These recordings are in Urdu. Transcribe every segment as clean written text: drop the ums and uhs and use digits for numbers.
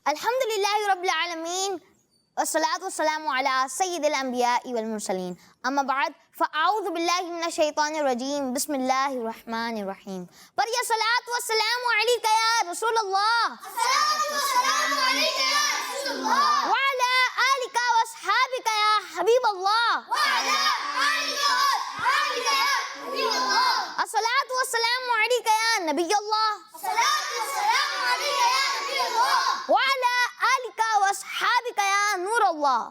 الحمدللہ رب العالمین والصلاة والسلام علی سید الانبیاء والمرسلین اما بعد فاعوذ باللہ من الشیطان الرجیم بسم اللہ الرحمن الرحیم پر یا صلاة والسلام علیکہ یا رسول اللہ وعلی آلکہ واصحابکہ یا حبیب اللہ الصلاة والسلام علیکہ یا نبی اللہ وعلی آلکہ واصحابکہ یا نور اللہ.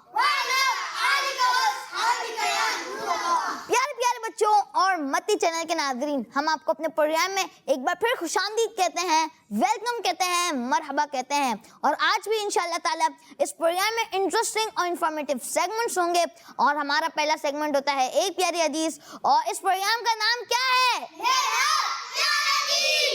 پیارے پیارے بچوں اور متی چینل کے ناظرین، ہم آپ کو اپنے پروگرام میں ایک بار پھر خوش آمدید کہتے ہیں، ویلکم کہتے ہیں، مرحبا کہتے ہیں. اور آج بھی انشاءاللہ تعالیٰ اس پروگرام میں انٹرسٹنگ اور انفارمیٹیو سیگمنٹس ہوں گے، اور ہمارا پہلا سیگمنٹ ہوتا ہے ایک پیاری حدیث. اور اس پروگرام کا نام کیا ہے؟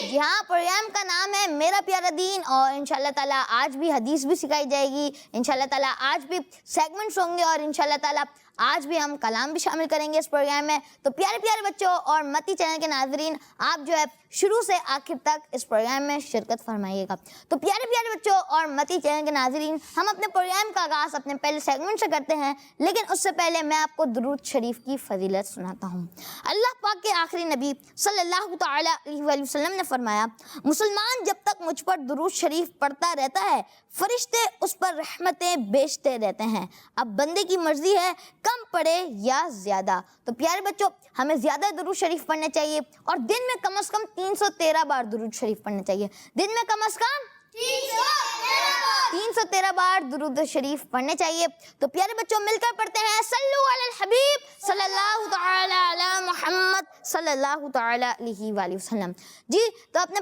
جی ہاں، پروگرام کا نام ہے میرا پیارا دین. اور انشاءاللہ تعالیٰ آج بھی حدیث بھی سکھائی جائے گی، انشاءاللہ تعالیٰ آج بھی سیگمنٹس ہوں گے، اور انشاءاللہ تعالیٰ آج بھی ہم کلام بھی شامل کریں گے اس پروگرام میں. تو پیارے پیارے بچوں اور متی چینل کے ناظرین، آپ جو ہے شروع سے آخر تک اس پروگرام میں شرکت فرمائیے گا. تو پیارے پیارے بچوں اور متی چینل کے ناظرین، ہم اپنے پروگرام کا آغاز اپنے پہلے سیگمنٹ سے کرتے ہیں، لیکن اس سے پہلے میں آپ کو درود شریف کی فضیلت سناتا ہوں. اللہ پاک کے آخری نبی صلی اللہ تعالیٰ علیہ وآلہ وسلم نے فرمایا، مسلمان جب تک مجھ پر درود شریف پڑھتا رہتا ہے، فرشتے اس پر رحمتیں بیچتے رہتے ہیں. اب بندے کی مرضی ہے کم پڑھے یا زیادہ. تو پیارے بچوں، ہمیں زیادہ درود شریف پڑھنے چاہیے، اور دن میں کم از کم 313 بار درود شریف پڑھنے چاہیے. دن میں کم از کم 313 بار درود شریف پڑھنے چاہیے. تو پیارے بچوں، مل کر پڑھتے ہیں، صلو علی الحبیب صلی اللہ تعالی علی محمد صلی اللہ تعالی علیہ وآلہ وسلم. جی تو اپنے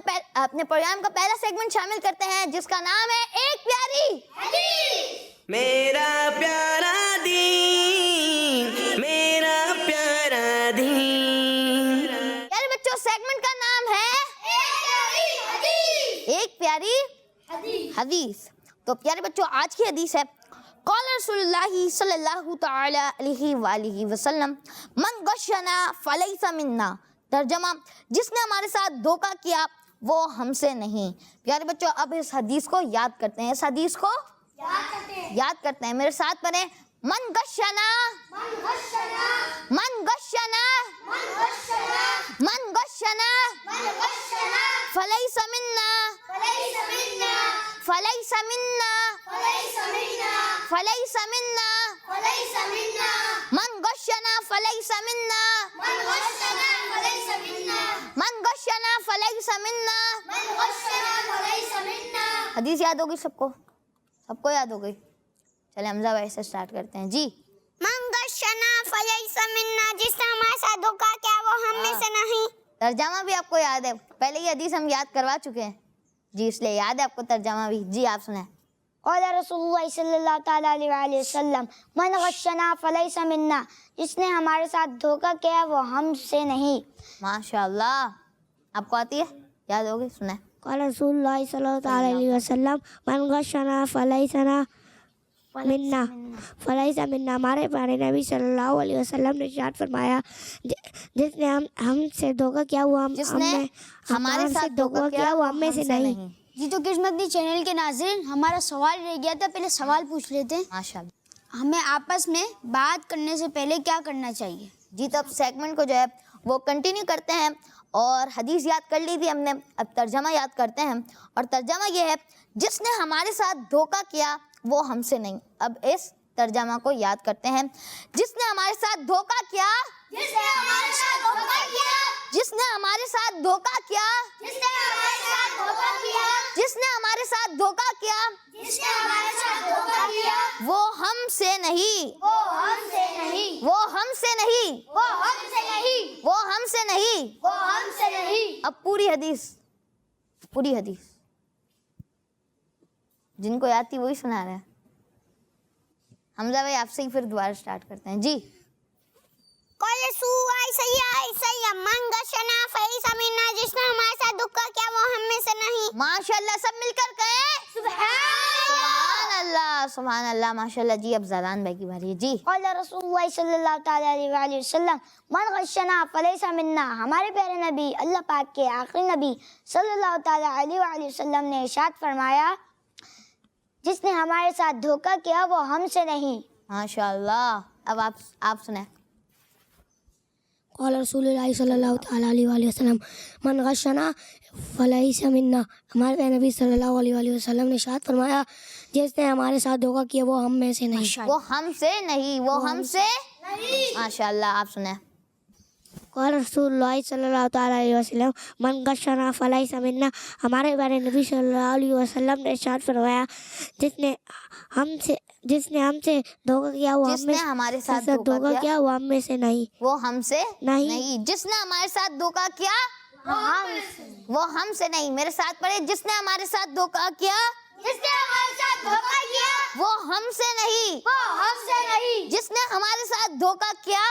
پروگرام کا پہلا سیگمنٹ شامل کرتے ہیں، جس کا نام ہے ایک پیاری حدیث. میرا پیارا دین، میرا پیارا دین. پیارے بچوں، سیگمنٹ کا نام ہے ایک پیاری حدیث. تو پیارے بچوں، آج کی حدیث ہے، قال رسول اللہ صلی اللہ تعالی علیہ وآلہ وسلم، من غشنا فلیس منا. ترجمہ، جس نے ہمارے ساتھ دھوکہ کیا وہ ہم سے نہیں. پیارے بچوں، اب اس حدیث کو یاد کرتے ہیں، اس حدیث کو یاد کرتے ہیں. میرے ساتھ پڑھیں، من غشنا من غشنا من غشنا فلیس منا فلیس منا فلیس منا من غشنا فلیس منا من غشنا فلیس منا. حدیث یاد ہوگی سب کو؟ سب کو یاد ہو گئی؟ چلیں حمزہ بھائی سے سٹارٹ کرتے ہیں. جی، من غشنا فلیس منا، جس نے ہمارے ساتھ دھوکہ کیا وہ ہم میں سے نہیں. ترجمہ بھی آپ کو یاد ہے، پہلے یہ حدیث ہم یاد کروا چکے ہیں جی، اس لیے یاد ہے آپ کو ترجمہ بھی. جی آپ سنیں. قال رسول اللہ صلی اللہ تعالیٰ علیہ وآلہ وسلم، من غشنا فلیس منا، جس نے ہمارے ساتھ دھوکہ کیا وہ ہم سے نہیں. ماشاءاللہ، آپ کو آتی ہے؟ یاد ہوگی؟ سنیں. قال رسول اللہ صلی اللہ تعالیٰ علیہ وسلم، من غشنا فلیس منا فلیس منا. ہمارے پیارے نبی صلی اللہ علیہ وسلم نے ارشاد فرمایا، جس نے ہم سے دھوکہ کیا وہ ہمارے ساتھ دھوکہ کیا وہ ہم میں سے نہیں. جی تو قسمتی چینل کے ناظرین، ہمارا سوال رہ گیا تھا، پہلے سوال پوچھ لیتے ہیں. ماشاءاللہ. ہمیں آپس میں بات کرنے سے پہلے کیا کرنا چاہیے؟ جی تو اب سیگمنٹ کو جو ہے وہ کنٹینیو کرتے ہیں، اور حدیث یاد کر لی تھی ہم نے، اب ترجمہ یاد کرتے ہیں. اور ترجمہ یہ ہے، جس نے ہمارے ساتھ دھوکہ کیا وہ ہم سے نہیں. اب اس ترجمہ کو یاد کرتے ہیں، جس نے ہمارے ساتھ دھوکہ کیا، جس نے ہمارے ساتھ دھوکہ کیا، جس نے ہمارے ساتھ دھوکہ کیا، جس نے ہمارے ساتھ دھوکہ کیا، جس نے ہمارے ساتھ دھوکہ کیا، جس نے ہمارے ساتھ دھوکہ کیا، وہ ہم سے نہیں، وہ ہم سے نہیں، وہ ہم سے نہیں، وہ ہم سے نہیں، وہ ہم سے نہیں، وہ ہم سے نہیں. اب پوری حدیث جن کو یاد تھی وہی سنا رہے ہیں. حمزہ بھائی آپ سے ہی پھر دوبارہ سٹارٹ کرتے ہیں. جی، قال رسول اللہ صلی اللہ علیہ وسلم، من غشنا فلیس منا، جس نے ہمارے ساتھ دھوکہ کیا وہ ہم میں سے نہیں. ماشاءاللہ، سب مل کر کہیں سبحان اللہ سبحان اللہ. ماشاءاللہ. جی اب زادان بھائی کی باری ہے. جی، قال رسول اللہ صلی اللہ تعالیٰ علیہ وآلہ وسلم، من غشنا فلیس منا. ہمارے پیارے نبی، اللہ پاک کے آخری نبی صلی اللہ تعالیٰ علیہ وآلہ وسلم نے ارشاد فرمایا، جس نے ہمارے ساتھ دھوکہ کیا وہ ہم سے نہیں. ماشاءاللہ. اب آپ سنیں. قال رسول اللہ صلی اللہ تعالیٰ علیہ وآلہ وسلم من غشنا فلیس منا. ہمارے پیارے نبی صلی اللہ علیہ وآلہ وسلم نے ارشاد فرمایا جس نے ہمارے ساتھ دھوکہ کیا وہ ہم میں سے نہیں. وہ ہم سے نہیں، وہ ہم سے نہیں. ماشاءاللہ. آپ سنیں. قال رسول اللہ صلی اللہ تعالیٰ علیہ وسلم من غشنا فلیس منا. ہمارے پیارے نبی صلی اللہ علیہ وسلم نے ارشاد فرمایا جس نے ہم سے دھوکہ کیا وہ جس نے ہمارے ساتھ دھوکہ کیا وہ ہم میں سے نہیں. وہ ہم سے نہیں. نہیں. جس نے ہمارے ساتھ دھوکہ کیا وہ ہم سے نہیں. میرے ساتھ پڑھے. جس نے ہمارے ساتھ دھوکہ کیا وہ ہم سے نہیں. جس نے ہمارے ساتھ دھوکہ کیا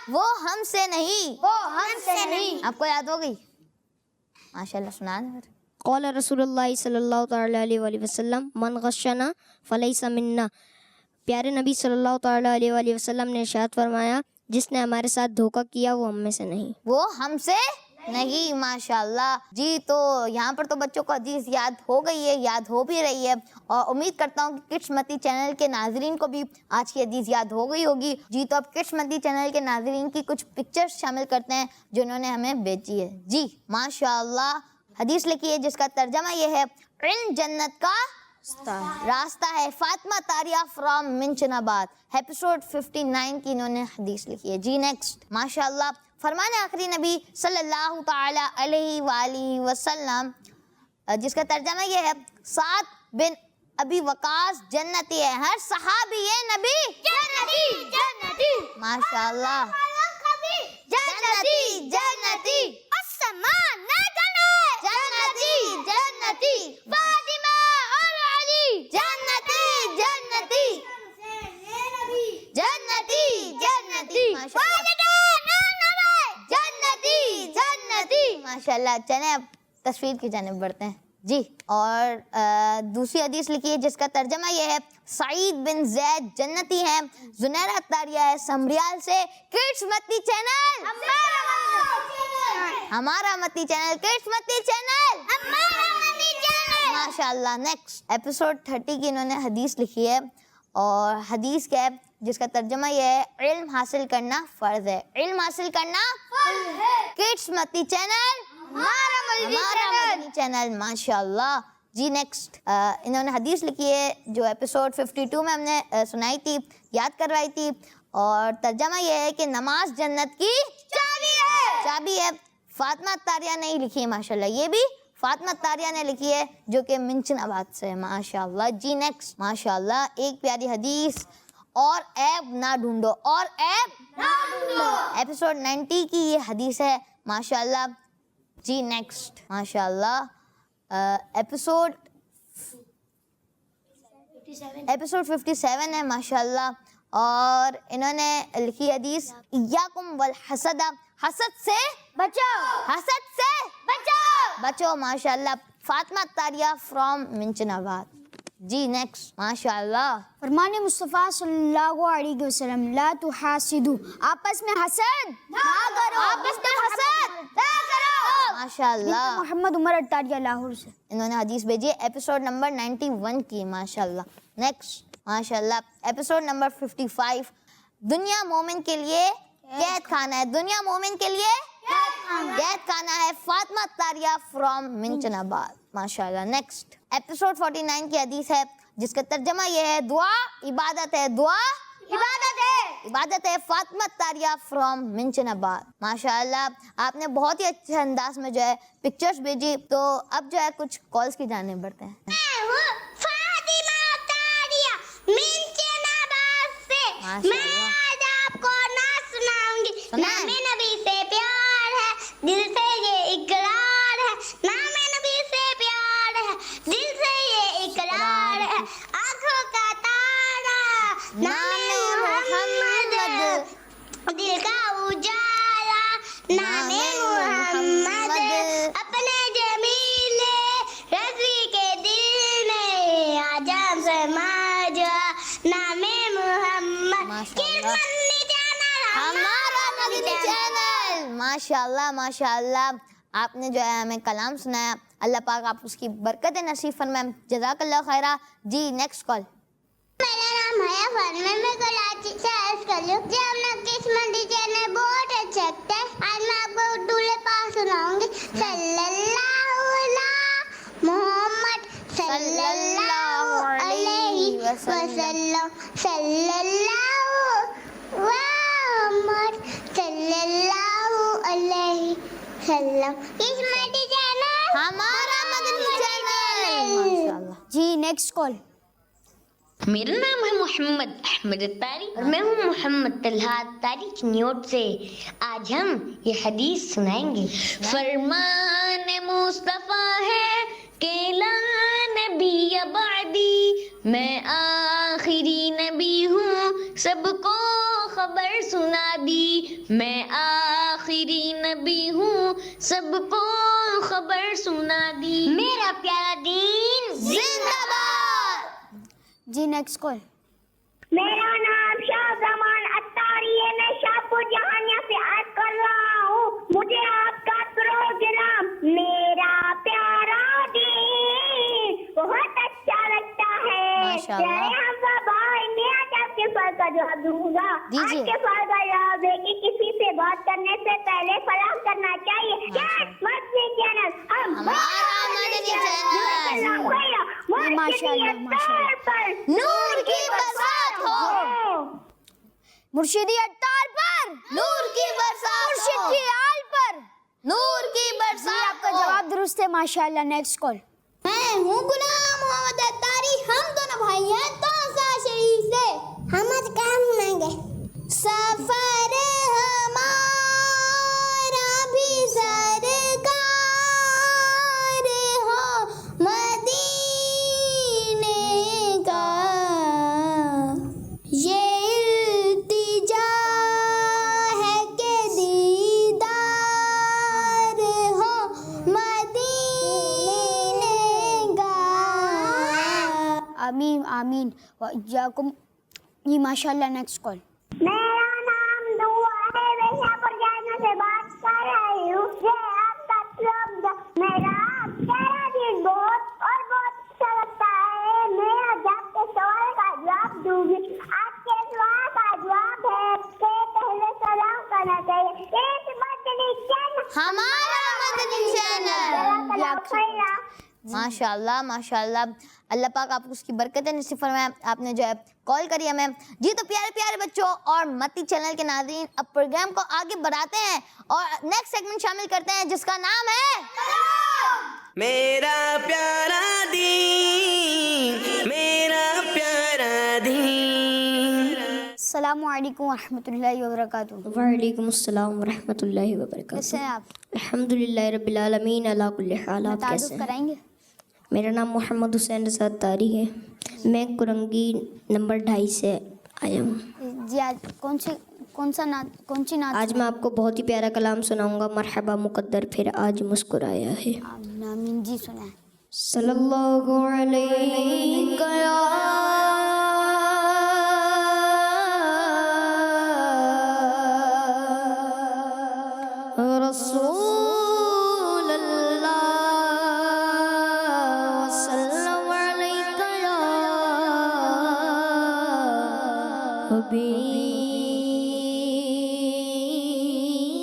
وہ ہم سے نہیں. آپ کو یاد ہو گئی؟ ماشاءاللہ. سنا دیں پھر. قال رسول اللہ صلی اللہ تعالیٰ علیہ وآلہ وسلم من غشنا فلیس منا. پیارے نبی صلی اللہ تعالیٰ علیہ وآلہ وسلم نے ارشاد فرمایا جس نے ہمارے ساتھ دھوکہ کیا وہ ہم میں سے نہیں. وہ ہم سے نہیں. ماشاءاللہ. جی تو یہاں پر تو بچوں کو حدیث یاد ہو گئی ہے، یاد ہو بھی رہی ہے، اور امید کرتا ہوں کہ کڈس متی چینل کے ناظرین کو بھی آج کی حدیث یاد ہو گئی ہوگی. جی تو اب کڈس متی چینل کے ناظرین کی کچھ پکچرز شامل کرتے ہیں جو انہوں نے ہمیں بھیجی ہے. جی ماشاءاللہ. حدیث لکھی ہے جس کا ترجمہ یہ ہے علم جنت کا راستہ ہے. فاطمہ طاریہ فرام منچن آباد. ایپیسوڈ 59 کی انہوں نے حدیث لکھی ہے. جی نیکسٹ. ماشاءاللہ. فرمان آخری نبی صلی اللہ تعالی علیہ وآلہ وسلم جس کا ترجمہ یہ ہے سعد بن ابی وقاص جنتی ہے. ہر صحابی نبی جنتی. ماشاءاللہ. جنتی جنتی فاطمہ اور علی جنتی جنتی ماشاءاللہ. چلیں اب تصویر کی جانب بڑھتے ہیں. جی اور دوسری حدیث لکھی ہے جس کا ترجمہ یہ ہے سعید بن زید جنتی ہیں. زنیرہ طاریہ ہے سمریال سے. کڈس متی چینل ہمارا متی چینل. کڈس متی چینل ماشاءاللہ. نیکسٹ ایپیسوڈ 30 کی انہوں نے حدیث لکھی ہے اور حدیث کیا ہے جس کا ترجمہ یہ ہے علم حاصل کرنا فرض ہے. علم حاصل کرنا کڈس متی چینل ہمارا مدنی چینل. ماشاءاللہ. جی نیکسٹ انہوں نے حدیث لکھی ہے جو ایپیسوڈ 52 میں ہم نے سنائی تھی، یاد کروائی تھی، اور ترجمہ یہ ہے کہ نماز جنت کی چابی ہے. فاطمہ طاریہ نے ہی لکھی ہے. ماشاءاللہ. یہ بھی فاطمہ طاریہ نے لکھی ہے جو کہ منچن آباد سے ہے. ماشاءاللہ. جی نیکسٹ. ماشاءاللہ. ایک پیاری حدیث اور عیب نہ ڈھونڈو. اور عیب ایپیسوڈ 90 کی یہ حدیث ہے. ماشاءاللہ. جی نیکسٹ. ماشاءاللہ. ایپیسوڈ 57 ہے. ماشاءاللہ. اور انہوں نے لکھی حدیث ایاکم والحسد. حسد سے بچو. ماشاءاللہ. فاطمہ طاریہ فرام منچن آباد. جی نیکسٹ. ماشاءاللہ. فرمان مصطفیٰ صلی اللہ علیہ وسلم لا تحاسدو. آپس میں حسد ماشاءاللہ. محمد عمر اٹاریہ لاہور سے. انہوں نے حدیث بھیجی ایپیسوڈ نمبر 91 کی. ماشاءاللہ. نیکسٹ. ماشاءاللہ. ایپیسوڈ نمبر 55 دنیا مومن کے لیے قید خانہ ہے. دنیا مومن کے لیے قید خانہ ہے. فاطمہ طاریہ فرام منچن آباد. ماشاءاللہ. نیکسٹ. ایپیسوڈ 49 کی حدیث ہے جس کا ترجمہ یہ ہے دعا عبادت ہے. دعا عبادت ہے. فاطمہ طاریہ فرام منچن آباد. ماشاءاللہ. آپ نے بہت ہی اچھے انداز میں جو ہے پکچرز بھیجی. تو اب جو ہے کچھ کالز کی جانب بڑھتے ہیں. فاطمہ طاریہ منچن آباد سے. ماشاءاللہ. آج آپ کو نہ سناؤں گی. نام نبی سے پیار ہے دل سے یہ اقرار ہے. نام نبی سے پیار ہے دل سے یہ اقرار ہے. آنکھوں کا تارا نام محمد دل کا اجالا. نام محمد اپنے جمیل رضی کے دل میں آجام سما جا. نام محمد ہمارا مدنی چینل. ماشاءاللہ. ماشاءاللہ. آپ نے جو ہے ہمیں کلام سنایا اللہ پاک آپ اس کی برکت نصیب فرمائے. جزاک اللہ خیرہ. جی نیکسٹ کال. میرا نام ہے فرما, میں کراچی سے عرض کر لوں. جی ہم نے قسمت چینل بہت اچھا ہے. آج میں آپ کو اردو میں پاس سناؤں گی. صلی اللہ علیہ محمد صلی اللہ علیہ وسلم صلی اللہ محمد صلی اللہ علیہ وسلم. قسمت چینل ہمارا مدنی چینل. ماشاءاللہ. جی نیکسٹ کال. میرا نام ہے محمد احمد الطاری اور میں ہوں محمد طلحہ طاری چنیوٹ سے. آج ہم یہ حدیث سنائیں گے. فرمان مصطفیٰ ہے کہ لا نبی بعدی, میں آخری نبی ہوں سب کو خبر سنا دی. میں آخری نبی ہوں سب کو خبر سنا دی. میرا پیارا دین زندہ باد. جی نیکسٹ کال. میرا نام شاہ زمان اتاری ہے. میں شاہ پور جہانیہ سے عرض کر رہا ہوں. مجھے آپ کا پروگرام میرا پیارا دین بہت اچھا لگتا ہے. ماشاءاللہ. میں آج آپ کے سوال کا جواب دوں گا. آج دیجیے. کے سوال کا جواب ہے کہ کسی سے بات کرنے سے پہلے سلام کرنا چاہیے. مسجد چینل ہمارا مدنی چینل. ماشاءاللہ ماشاءاللہ. نور کی برسات ہو. مرشدی اٹار پر, نور کی برسات مرشد ہو. کی آل پر. نور کی جی برسات آپ کا ہو. جواب درست ہے ماشاءاللہ. Next call. میں ہوں غلام محمد اتاری. ہم دونوں بھائی ہیں توسا شریف سے. ہم آج کیا سنائیں گے. سفر ہمارا بھی سرکار ہو مدینے کا, یہ التجا ہے کہ دیدار ہو مدینے کا. آمین آمین وإياكم. جی ماشاءاللہ. Next call. میرا نام دعا ہے. میں یہاں پر جانا سے بات کر رہی ہوں. یہ آپ کا پروگرام میرا پیارا دن بہت اور بہت اچھا لگتا ہے. میں آج آپ کے سوال کا جواب دوں گی. آپ کے سوال کا جواب ہے کہ پہلے سلام کرنا چاہیے. ایک مدنی چینل ہمارا مدنی چینل. ماشاءاللہ ماشاءاللہ. اللہ پاک آپ کو اس کی برکت نصیب فرمائے. آپ نے جو ہے کال کری ہمیں. جی تو پیارے پیارے بچوں اور متی چینل کے ناظرین, اب پروگرام کو آگے بڑھاتے ہیں اور نیکسٹ سیگمنٹ شامل کرتے ہیں جس کا نام ہے میرا پیارا دین, میرا پیارا دین. السلام علیکم ورحمۃ اللہ وبرکاتہ. وعلیکم السلام ورحمۃ اللہ وبرکاتہ. کیسے ہیں آپ؟ الحمدللہ رب العالمین علی کل حال. آپ تعارف کیسے ہیں؟ کرائیں گے. میرا نام محمد حسین رضا طاری ہے. میں کرنگی نمبر 2.5 سے آیا ہوں. جی آج کون سی نعت؟ آج میں آپ کو بہت ہی پیارا کلام سناؤں گا. مرحبا مقدر پھر آج مسکرایا ہے. آمین آمین. جی سنائیں. صلی اللہ علیہ رسول اللہ صلی علیہ یا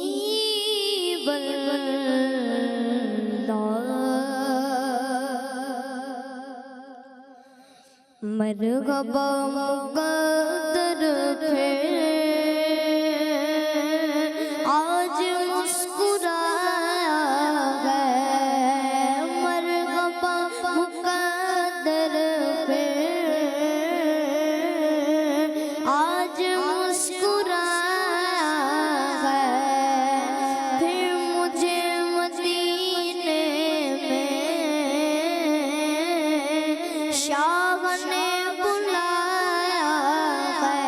حبیب اللہ. مرحبا مقدر پھر آج مسکرایا ہے. مرحبا مقدر پھر آج مسکرایا ہے. پھر مجھے مدینے میں شاہ نے بلایا ہے.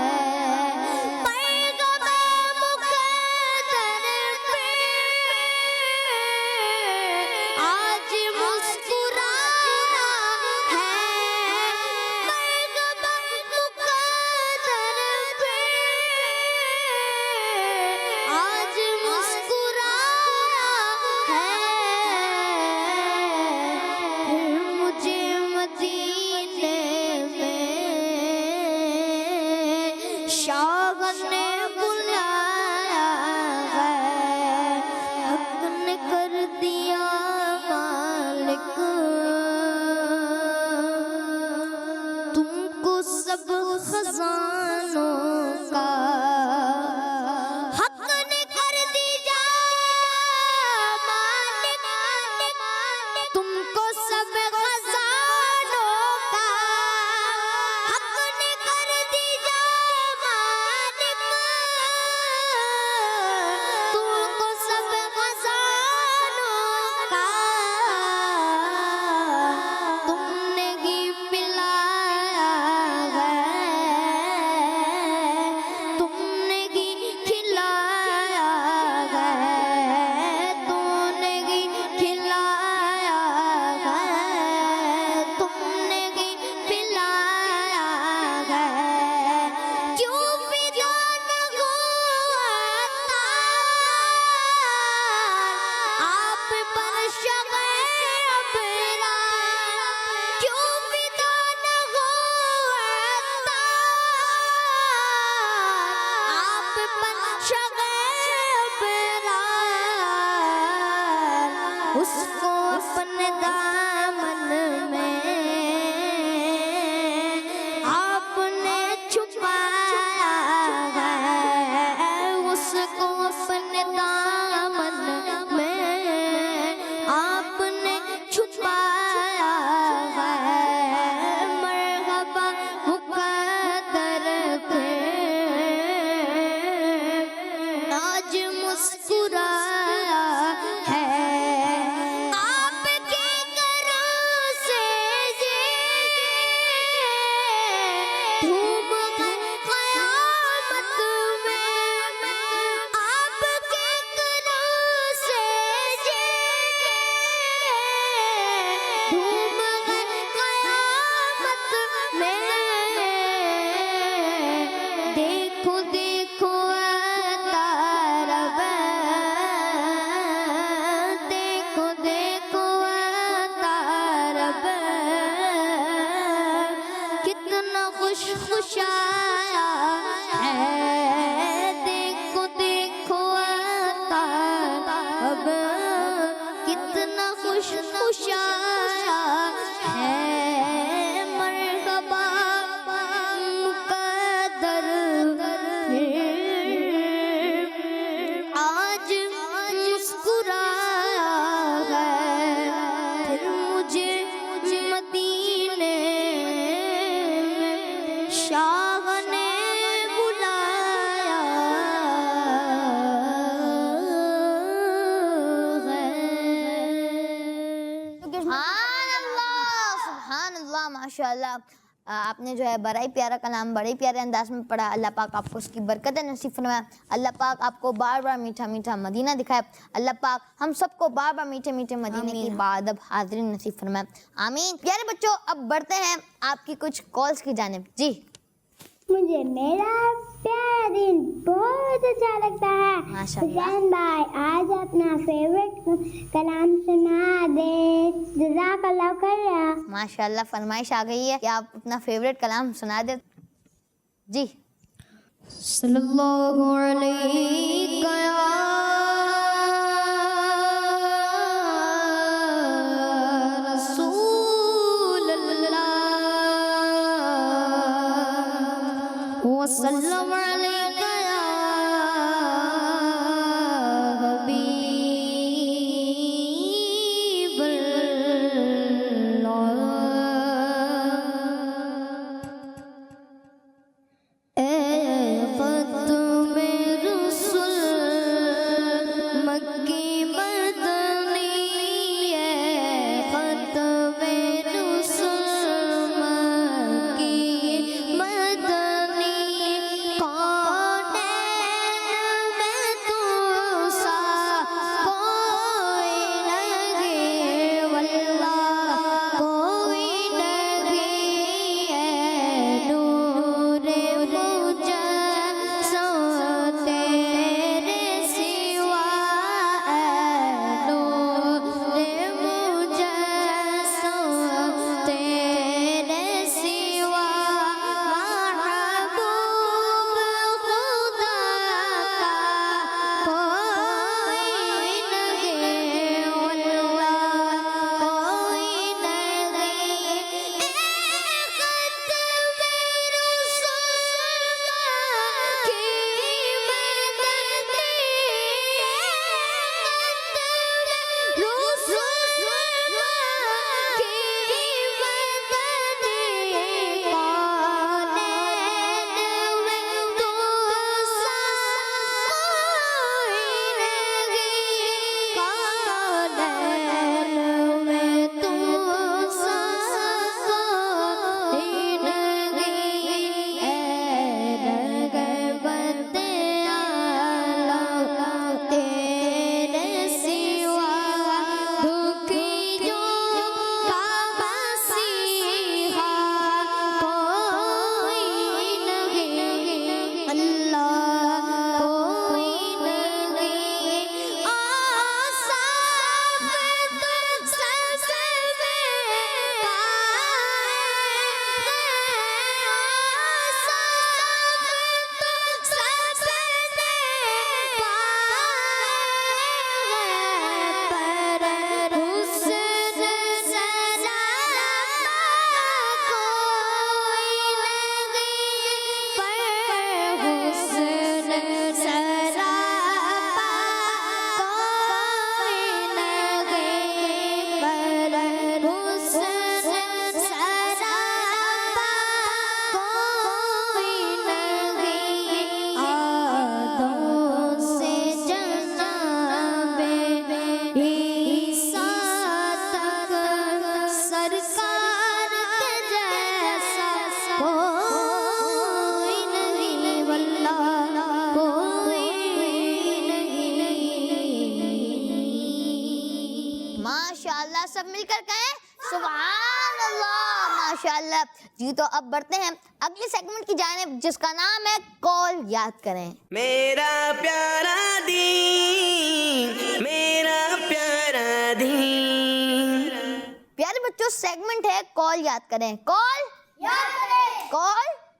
خوش آیا ہے، دیکھو دیکھو آتا اب کتنا خوش خوش آیا ہے، مرحبا مقدر آج مسکرایا ہے، پھر مجھے مدینے میں شاہ نے بلایا سبحان اللہ ماشاء اللہ. آپ نے جو ہے بڑا ہی پیارا کلام بڑے ہی پیارے انداز میں پڑھا. اللہ پاک آپ کو اس کی برکتیں نصیب فرمائے. اللہ پاک آپ کو بار بار میٹھا میٹھا مدینہ دکھائے. اللہ پاک ہم سب کو بار بار میٹھے میٹھے مدینے کی باادب حاضری نصیب فرمائے. آمین. پیارے بچوں اب بڑھتے ہیں آپ کی کچھ کالز کی جانب. جی مجھے میرا پیارا دن بہت اچھا لگتا ہے. ماشاءاللہ. حسین بھائی آج اپنا فیوریٹ کلام سنا دے. جزاک اللہ خیر. ماشاء اللہ فرمائش آ گئی ہے کہ آپ اپنا فیوریٹ کلام سنا دیں. جی صلی اللہ علیہ رسول اللہ وسلم علیک یا حبیب اللہ. سب مل کر کہیں سبحان اللہ. ماشاءاللہ. جی تو اب بڑھتے ہیں اگلی سیگمنٹ کی جانب جس کا نام ہے کال یاد کریں. میرا پیارا دین، میرا پیارا دین. پیارے بچوں سیگمنٹ ہے کال یاد کریں. کال یاد کریں. کال